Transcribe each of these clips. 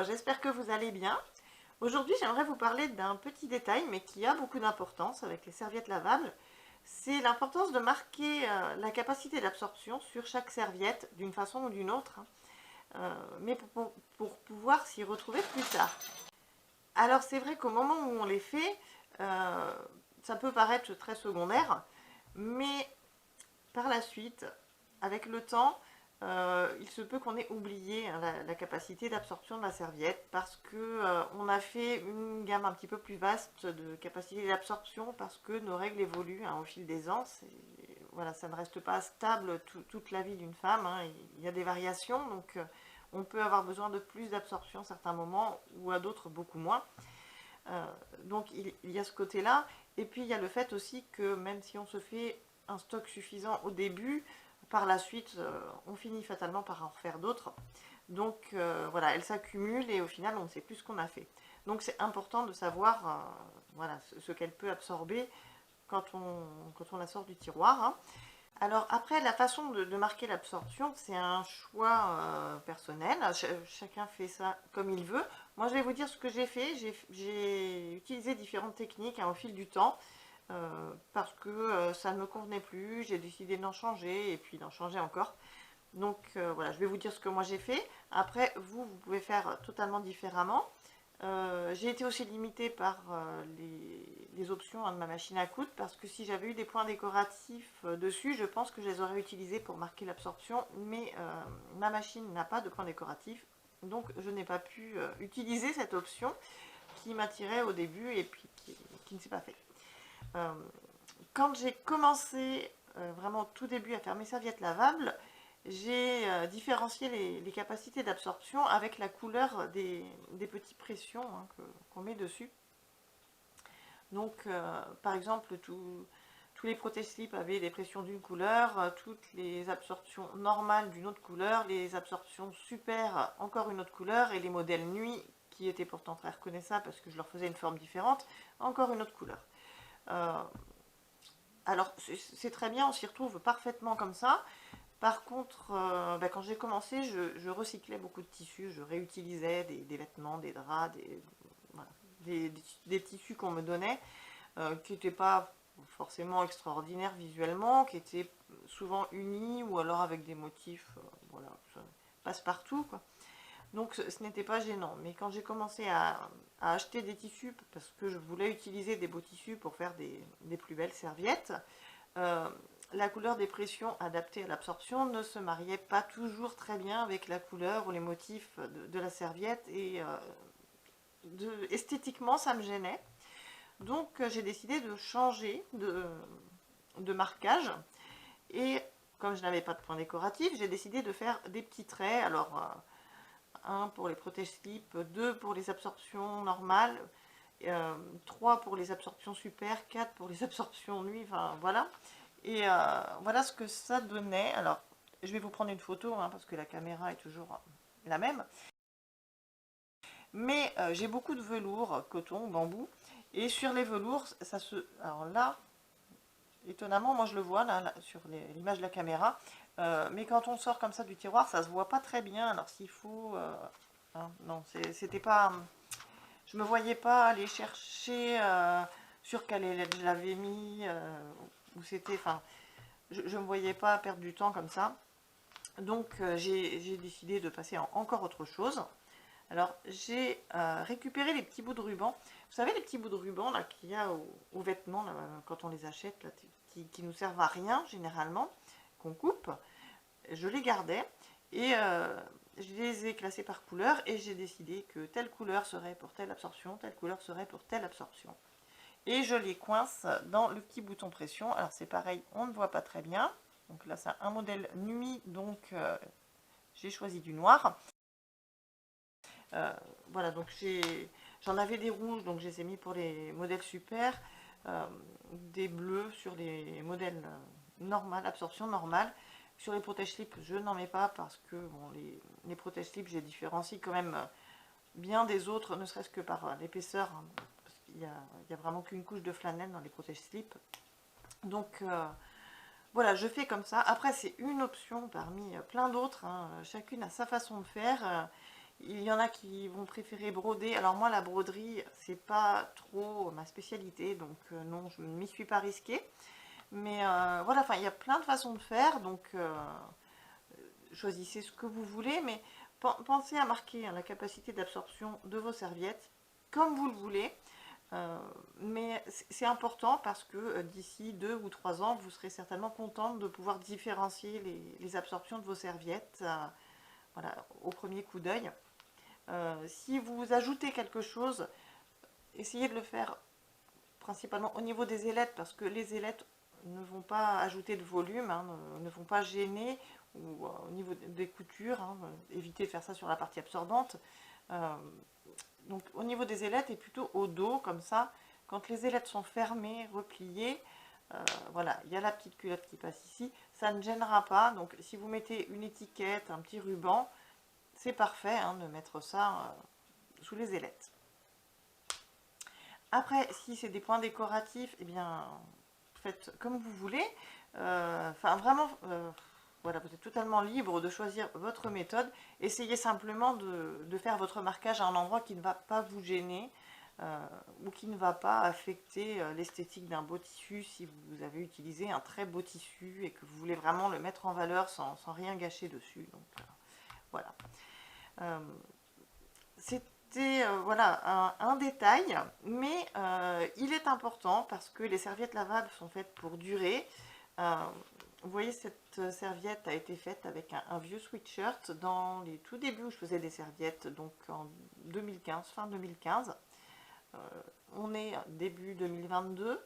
j'espère que vous allez bien. Aujourd'hui, j'aimerais vous parler d'un petit détail, mais qui a beaucoup d'importance avec les serviettes lavables. C'est l'importance de marquer la capacité d'absorption sur chaque serviette, d'une façon ou d'une autre, mais pour pouvoir s'y retrouver plus tard. Alors c'est vrai qu'au moment où on les fait, ça peut paraître très secondaire, mais par la suite, avec le temps, il se peut qu'on ait oublié hein, la capacité d'absorption de la serviette parce que on a fait une gamme un petit peu plus vaste de capacité d'absorption parce que nos règles évoluent hein, au fil des ans. Voilà, ça ne reste pas stable toute la vie d'une femme. Hein. Il y a des variations, donc on peut avoir besoin de plus d'absorption à certains moments ou à d'autres beaucoup moins. Donc il y a ce côté-là. Et puis il y a le fait aussi que même si on se fait un stock suffisant au début, par la suite, on finit fatalement par en refaire d'autres. Donc voilà, elles s'accumulent et au final, on ne sait plus ce qu'on a fait. Donc c'est important de savoir voilà, ce qu'elle peut absorber quand on la sort du tiroir. Hein. Alors après, la façon de marquer l'absorption, c'est un choix personnel. Chacun fait ça comme il veut. Moi, je vais vous dire ce que j'ai fait. J'ai utilisé différentes techniques hein, au fil du temps parce que ça ne me convenait plus. J'ai décidé d'en changer et puis d'en changer encore. Donc voilà, je vais vous dire ce que moi j'ai fait. Après, vous pouvez faire totalement différemment. J'ai été aussi limitée par les options hein, de ma machine à coudre parce que si j'avais eu des points décoratifs dessus, je pense que je les aurais utilisés pour marquer l'absorption, mais ma machine n'a pas de points décoratifs, donc je n'ai pas pu utiliser cette option qui m'attirait au début et puis qui ne s'est pas fait. Quand j'ai commencé vraiment au tout début à faire mes serviettes lavables, j'ai différencié les capacités d'absorption avec la couleur des petits pressions hein, qu'on met dessus. Donc, par exemple, tous les protège-slips avaient des pressions d'une couleur, toutes les absorptions normales d'une autre couleur, les absorptions super encore une autre couleur, et les modèles nuit, qui étaient pourtant très reconnaissables parce que je leur faisais une forme différente, encore une autre couleur. Alors, c'est très bien, on s'y retrouve parfaitement comme ça. Par contre, quand j'ai commencé, je recyclais beaucoup de tissus, je réutilisais des vêtements, des draps, voilà, des tissus qu'on me donnait, qui n'étaient pas forcément extraordinaires visuellement, qui étaient souvent unis ou alors avec des motifs, voilà, passe-partout, quoi. Donc ce n'était pas gênant. Mais quand j'ai commencé à acheter des tissus, parce que je voulais utiliser des beaux tissus pour faire des plus belles serviettes, la couleur des pressions adaptée à l'absorption ne se mariait pas toujours très bien avec la couleur ou les motifs de la serviette et esthétiquement ça me gênait. Donc j'ai décidé de changer de marquage et comme je n'avais pas de point décoratif, j'ai décidé de faire des petits traits. Alors un pour les protège-slips, 2 pour les absorptions normales, 3 pour les absorptions super, 4 pour les absorptions nuit, enfin voilà. Et voilà ce que ça donnait. Alors, je vais vous prendre une photo, hein, parce que la caméra est toujours la même. Mais j'ai beaucoup de velours, coton, bambou. Et sur les velours, ça se... Alors là, étonnamment, moi je le vois là sur l'image de la caméra. Mais quand on sort comme ça du tiroir, ça se voit pas très bien. Alors s'il faut... hein, non, c'était pas... Je me voyais pas aller chercher sur quelle aile je l'avais mis, où c'était... Enfin, je ne me voyais pas perdre du temps comme ça. Donc j'ai décidé de passer en encore autre chose. Alors j'ai récupéré les petits bouts de ruban. Vous savez les petits bouts de ruban là qu'il y a aux vêtements là, quand on les achète, là, qui nous servent à rien généralement, qu'on coupe. Je les gardais et je les ai classés par couleur et j'ai décidé que telle couleur serait pour telle absorption, telle couleur serait pour telle absorption. Et je les coince dans le petit bouton pression. Alors c'est pareil, on ne voit pas très bien. Donc là c'est un modèle nuit, donc j'ai choisi du noir. Voilà, donc j'en avais des rouges, donc je les ai mis pour les modèles super. Des bleus sur les modèles normales, absorption normale. Sur les protège-slips, je n'en mets pas parce que bon, les protège-slips, j'ai différencie quand même bien des autres, ne serait-ce que par l'épaisseur. Hein, il n'y a vraiment qu'une couche de flanelle dans les protège-slips. Donc voilà, je fais comme ça. Après, c'est une option parmi plein d'autres. Hein. Chacune a sa façon de faire. Il y en a qui vont préférer broder. Alors moi, la broderie, c'est pas trop ma spécialité, donc non, je ne m'y suis pas risquée. Mais voilà, enfin, il y a plein de façons de faire, donc choisissez ce que vous voulez, mais pensez à marquer, hein, la capacité d'absorption de vos serviettes comme vous le voulez. Mais c'est important parce que d'ici 2 ou 3 ans, vous serez certainement contente de pouvoir différencier les absorptions de vos serviettes, voilà, au premier coup d'œil. Si vous ajoutez quelque chose, essayez de le faire principalement au niveau des ailettes, parce que les ailettes ne vont pas ajouter de volume, hein, ne vont pas gêner, ou au niveau des coutures, hein, évitez de faire ça sur la partie absorbante. Donc au niveau des ailettes et plutôt au dos, comme ça, quand les ailettes sont fermées, repliées, voilà, il y a la petite culotte qui passe ici, ça ne gênera pas. Donc si vous mettez une étiquette, un petit ruban, c'est parfait, hein, de mettre ça sous les ailettes. Après, si c'est des points décoratifs, eh bien, faites comme vous voulez. Enfin, vraiment, voilà, vous êtes totalement libre de choisir votre méthode. Essayez simplement de faire votre marquage à un endroit qui ne va pas vous gêner ou qui ne va pas affecter l'esthétique d'un beau tissu si vous avez utilisé un très beau tissu et que vous voulez vraiment le mettre en valeur sans rien gâcher dessus. Donc, voilà. C'était voilà, un détail, mais il est important parce que les serviettes lavables sont faites pour durer. Vous voyez, cette serviette a été faite avec un vieux sweatshirt dans les tout débuts où je faisais des serviettes, donc en 2015, fin 2015. On est début 2022, donc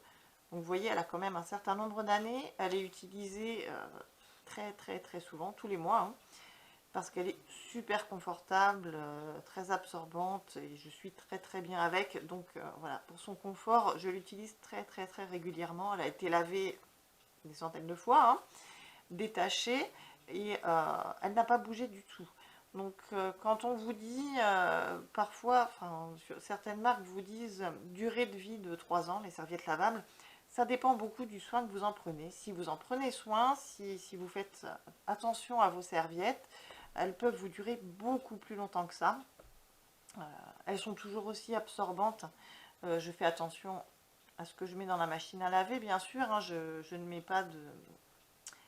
vous voyez, elle a quand même un certain nombre d'années. Elle est utilisée très souvent, tous les mois, hein, parce qu'elle est super confortable, très absorbante, et je suis très bien avec. Donc voilà, pour son confort, je l'utilise très régulièrement. Elle a été lavée des centaines de fois, hein, détachée, et elle n'a pas bougé du tout. Donc quand on vous dit, parfois, enfin, certaines marques vous disent durée de vie de 3 ans, les serviettes lavables, ça dépend beaucoup du soin que vous en prenez. Si vous en prenez soin, si vous faites attention à vos serviettes, elles peuvent vous durer beaucoup plus longtemps que ça. Elles sont toujours aussi absorbantes. Je fais attention à ce que je mets dans la machine à laver, bien sûr, hein, je ne mets pas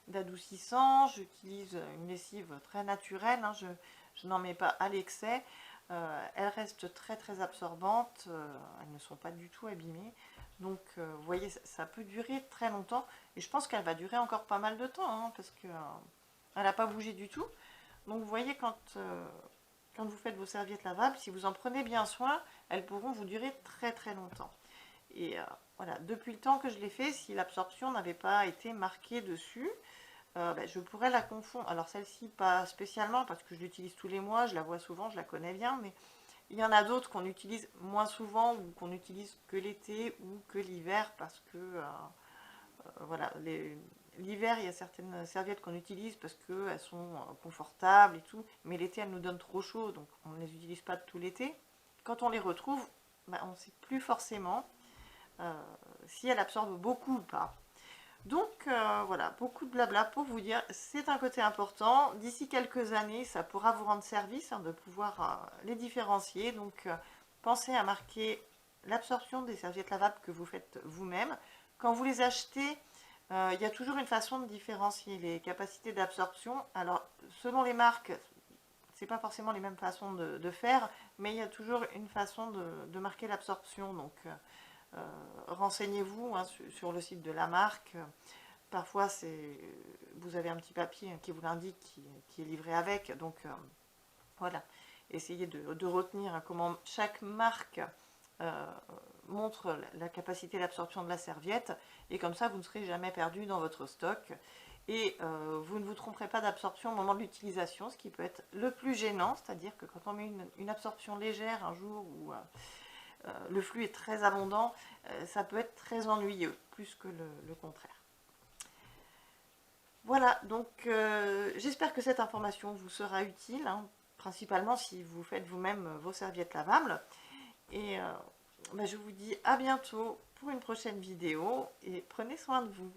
d'adoucissant, j'utilise une lessive très naturelle, hein, je n'en mets pas à l'excès. Elles restent très absorbantes, elles ne sont pas du tout abîmées. Donc vous voyez, ça peut durer très longtemps, et je pense qu'elle va durer encore pas mal de temps, hein, parce qu'elle n'a pas bougé du tout. Donc vous voyez, quand vous faites vos serviettes lavables, si vous en prenez bien soin, elles pourront vous durer très longtemps. Et voilà, depuis le temps que je l'ai fait, si l'absorption n'avait pas été marquée dessus, je pourrais la confondre. Alors celle-ci, pas spécialement, parce que je l'utilise tous les mois, je la vois souvent, je la connais bien, mais il y en a d'autres qu'on utilise moins souvent ou qu'on utilise que l'été ou que l'hiver, parce que voilà, l'hiver, il y a certaines serviettes qu'on utilise parce qu'elles sont confortables et tout, mais l'été, elles nous donnent trop chaud, donc on ne les utilise pas tout l'été. Quand on les retrouve, on ne sait plus forcément si elles absorbent beaucoup ou pas. Donc voilà, beaucoup de blabla pour vous dire, c'est un côté important. D'ici quelques années, ça pourra vous rendre service, hein, de pouvoir les différencier. Donc pensez à marquer l'absorption des serviettes lavables que vous faites vous-même. Quand vous les achetez, il y a toujours une façon de différencier les capacités d'absorption. Alors selon les marques, c'est pas forcément les mêmes façons de faire, mais il y a toujours une façon de marquer l'absorption. Donc renseignez-vous, hein, sur le site de la marque. Parfois, vous avez un petit papier, hein, qui vous l'indique, qui est livré avec. Donc voilà, essayez de retenir, hein, comment chaque marque montre la capacité d'absorption de la serviette. Et comme ça, vous ne serez jamais perdu dans votre stock. Et vous ne vous tromperez pas d'absorption au moment de l'utilisation, ce qui peut être le plus gênant. C'est-à-dire que quand on met une absorption légère un jour où le flux est très abondant, ça peut être très ennuyeux, plus que le contraire. Voilà, donc j'espère que cette information vous sera utile, hein, principalement si vous faites vous-même vos serviettes lavables. Et je vous dis à bientôt pour une prochaine vidéo, et prenez soin de vous.